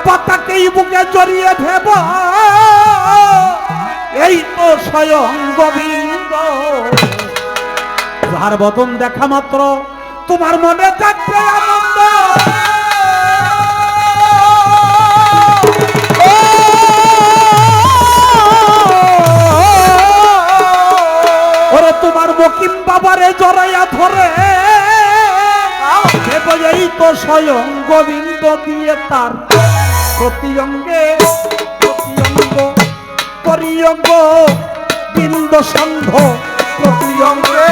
পাতাকেই বুকে জড়িয়ে ভেব এই তো স্বয়ং গোবিন্দ। যার বদন দেখা মাত্র তোমার মনে যাচ্ছে আনন্দ। ওরে তোমার মকিম বাবারে জড়াইয়া ধরে এই তো স্বয়ং গোবিন্দ দিয়ে তার প্রতি অঙ্গে করিয়ঙ্গ বিন্দ সন্ধ প্রতি অঙ্গে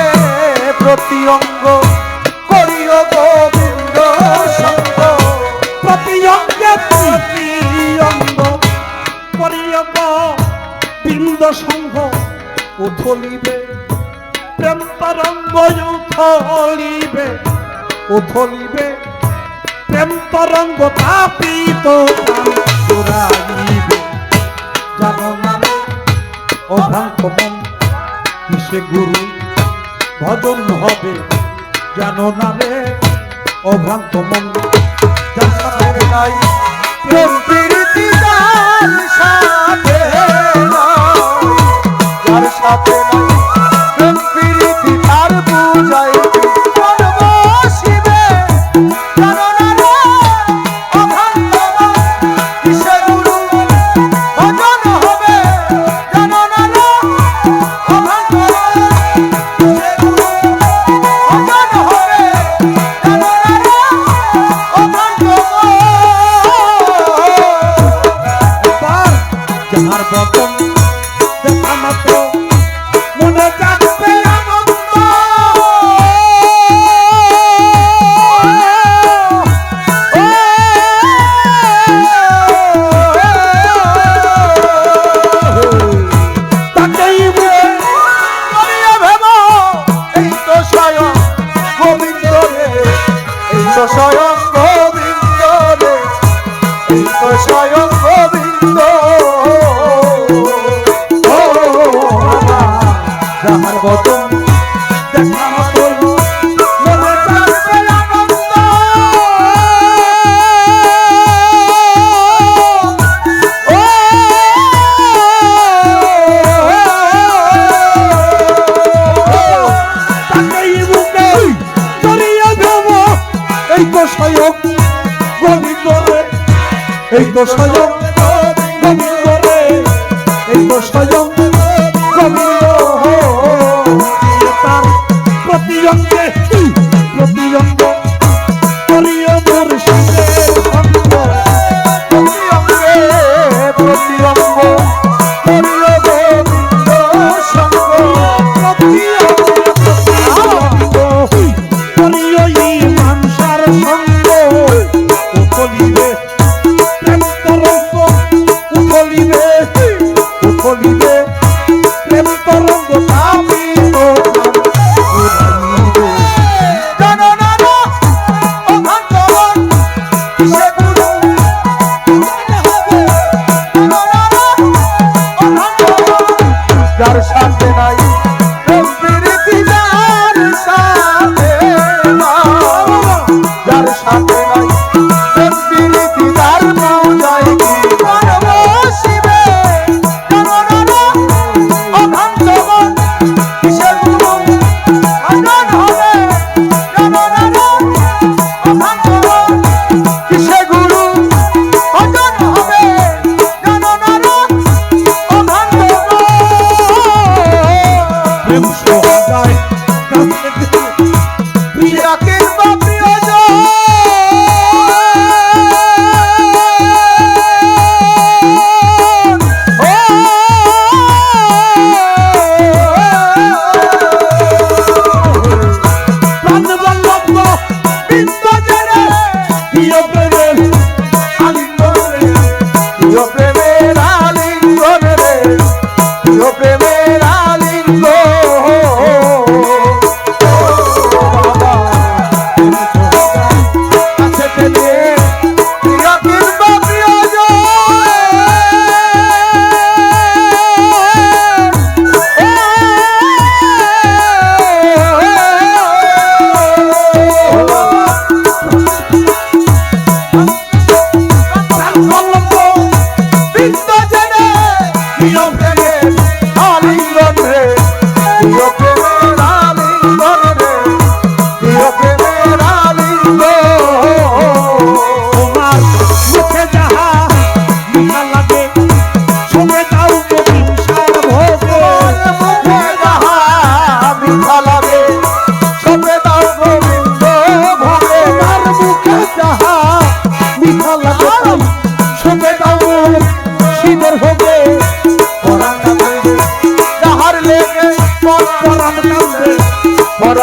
করিয় গোবিন্দ সন্ধ প্রতি অঙ্গে করিয়ঙ্গ বিন্দ সন্ধ উথলিবে প্রেম তরঙ্গ উথলিবে প্রেম তরঙ্গ তাপিত জুড়াইবে। জানো না অভ্রান্ত মন কিসে গুরু ভজন হবে, জানো না রে অভ্রান্ত মন যার সাথে নাই প্রেম প্রীতি যার সাথে নাই প্রেম প্রীতি তার বুঝাই স্বয়ং গোবিন্দ রে, এই তো স্বয়ং গোবিন্দ। যাহার বদন দেখা মাত্র মনে যাচ্ছে আনন্দ। তাকেই বুকে জড়িয়ে ভেব এই তো স্বয়ং গোবিন্দ রে, এই তো স্বয়ং গোবিন্দ রে, এই তো স্বয়ং গোবিন্দ। তার প্রতি অঙ্গে করিয় মোর শিবের সঙ্গ প্রতি অঙ্গে করিয় গোবিন্দ সঙ্গ প্রতি করিয় মানসার সঙ্গ উথলিবে প্রেম তরঙ্গ উথলিবে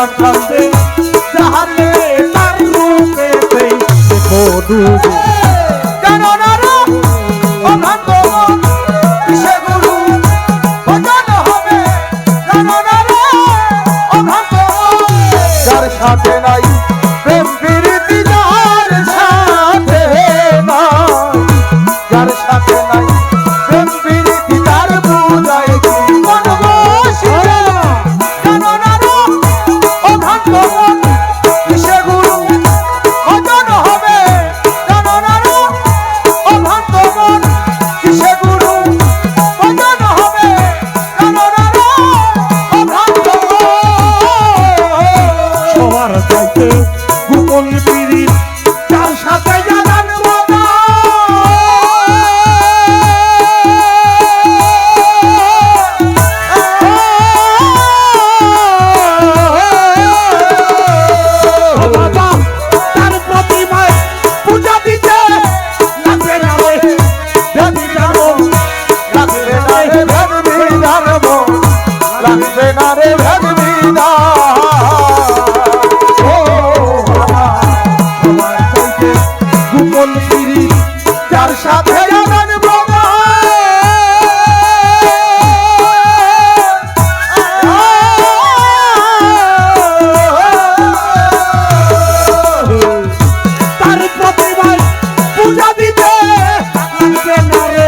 প্রাণ কান্দে জাহানে তার রূপেতেই দেখো ডুবে জানো না রে অভাগ্য মন কিসে গুরু ভজন হবে জানো না রে অভাগ্য মন যার সাথে নাই প্রেম প্রীতি যার সাথে নাই যার সাথে নাই প্রেম প্রীতি তার বুঝায় কি মন বসিবে জানো না রে অভাগ্য মন কিসে গুরু ভজন হবে জানো না রে অভাগ্য মন কিসে গুরু ভজন হবে জানো না রে অভাগ্য সবার চাইতে গোপন পীড়িত যার সাথে জানান বাবা ও বাবা তার প্রতিমায় পূজা দিতে লাগবে না রে দেবী জানো লাগবে না রে ভেদ বিধান লাগবে না রে ভেদ বিধান ও বাবা সবার চাইতে গোপন পীড়িত যার সাথে জানান বাবা তার প্রতিমায় পূজা দিতে লাগবে না রে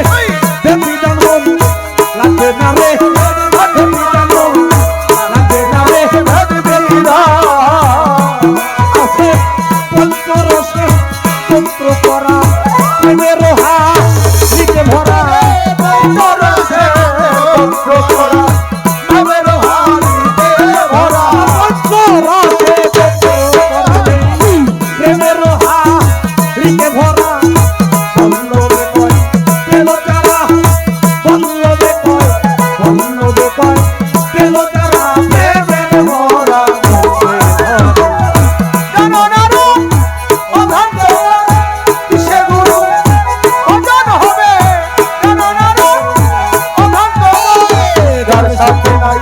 দেবী জানো লাগবে না রে দেবী জানো লাগবে না রে ভেদ বিধান আছে পঞ্চরসে তন্ত্র করা প্রেমের হাত দিকে ভরা পরশে তন্ত্র করা নামের হারিতে ভরা পঞ্চরসে তন্ত্র করা প্রেমের হাত দিকে ভরা বল্লভে কয় পেল যারা বল্লভে কয় পেল যারা প্রেমের ভরা জানো না রে অভাগ্য কিসে গুরু ভজন হবে জানো না রে অভাগ্য যার সাথে নাই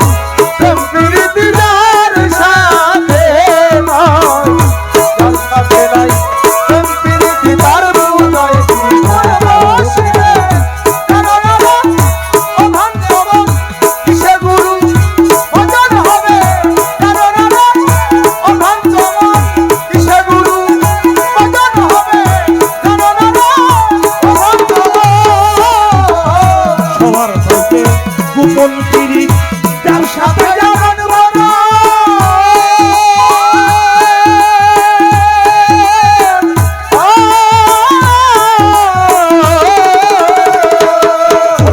প্রেম প্রীতি যার সাথে নাই যার সাথে নাই প্রেম প্রীতি তার বুঝায় কি মন বসিবে জানো না রে অভাগ্য কিসে গুরু ভজন হবে জানো না রে অভাগ্য কিসে গুরু ভজন হবে জানো না রে অভাগ্য সবার চাইতে গোপন পীড়িত যার সাথে জানান বাবা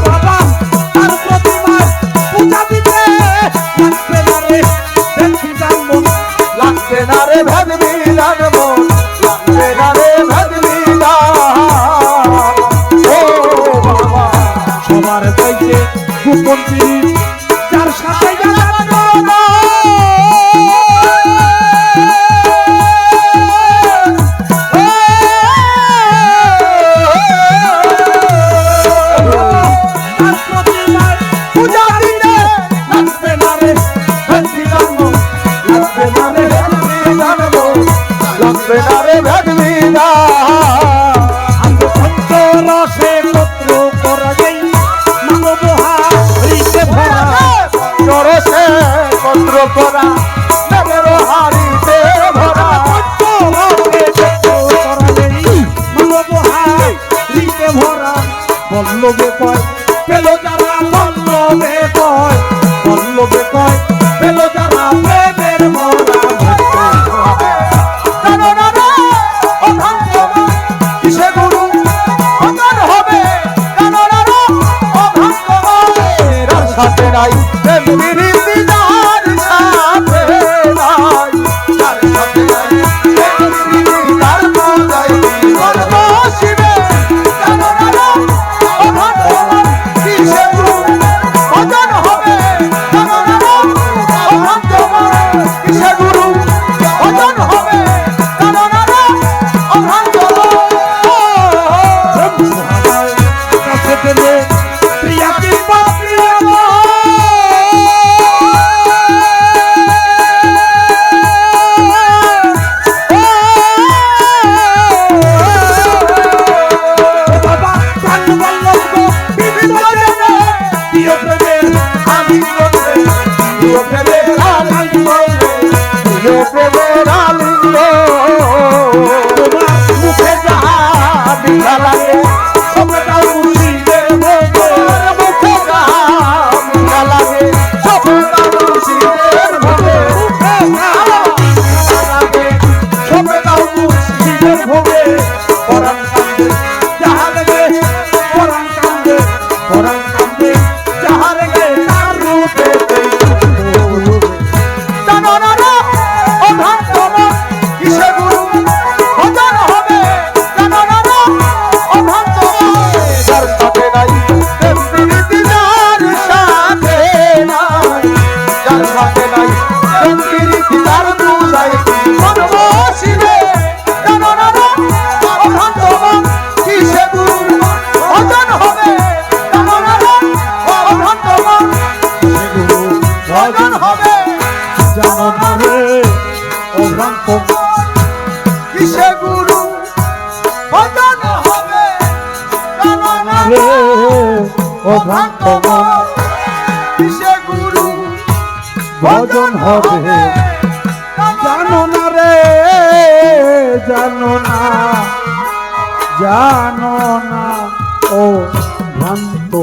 বাবা তার প্রতিমায় পূজা দিতে লাগবে না রে দেখি জানবো লাগবে না রে ভেদ বিধান মন লাগবে না রে ভেদ বিধান ও বাবা সবার চাইতে গোপন পীড়িত যার সাথে জানান বাবা তার প্রতিমায় পূজা দিতে লাগবে না রে দেখি জানবো লাগবে না রে ভেদ বিধান মন লাগবে না রে ভেদ বিধান রসে পত্র করা যাই মানব হারিতে ভরা চরসে পত্র করা নগর হারিতে ভরা রসে পত্র করা যাই মানব হারিতে ভরা বল্লভে কয় পেল যারা বল্লভে কয় পেল যারা প্রেমের ভরা জানো না রে অভাগ্য কিসে গুরু ভজন হবে জানো না রে অভাগ্য যার সাথে নাই প্রেম প্রীতি যার সাথে নাই যার সাথে নাই প্রেম প্রীতি তার বুঝায় কি মন বসিবে জানো না রে অভাগ্য মিঠা লাগে সবটাও মুর্শিদের ভোগে মুখে গাম মিঠা লাগে সবটাও মুর্শিদের ভোগে সবটাও মুর্শিদের ভোগে পরাণ কান্দে যাহা লাগে পরাণ কান্দে যাহা লাগে তার রূপে জানো না রে অধান তোমার কিসে গুরু ভজন হবে জানো না রে অধান তোমার যার সাথে নাই প্রীতি যার সাথে নাই যার সাথে নাই প্রীতি তার পূজায় মন বসিবে জানো না রে অধান তোমার কিসে গুরু ভজন হবে জানো না রে অধান তোমার ভজন হবে জানো না রে অভ্রান্ত কিসে গুরু ভজন হবে জানো না রে রে অভ্রান্ত কিসে গুরু ভজন হবে জানো না রে জানো না ও ভ্রান্ত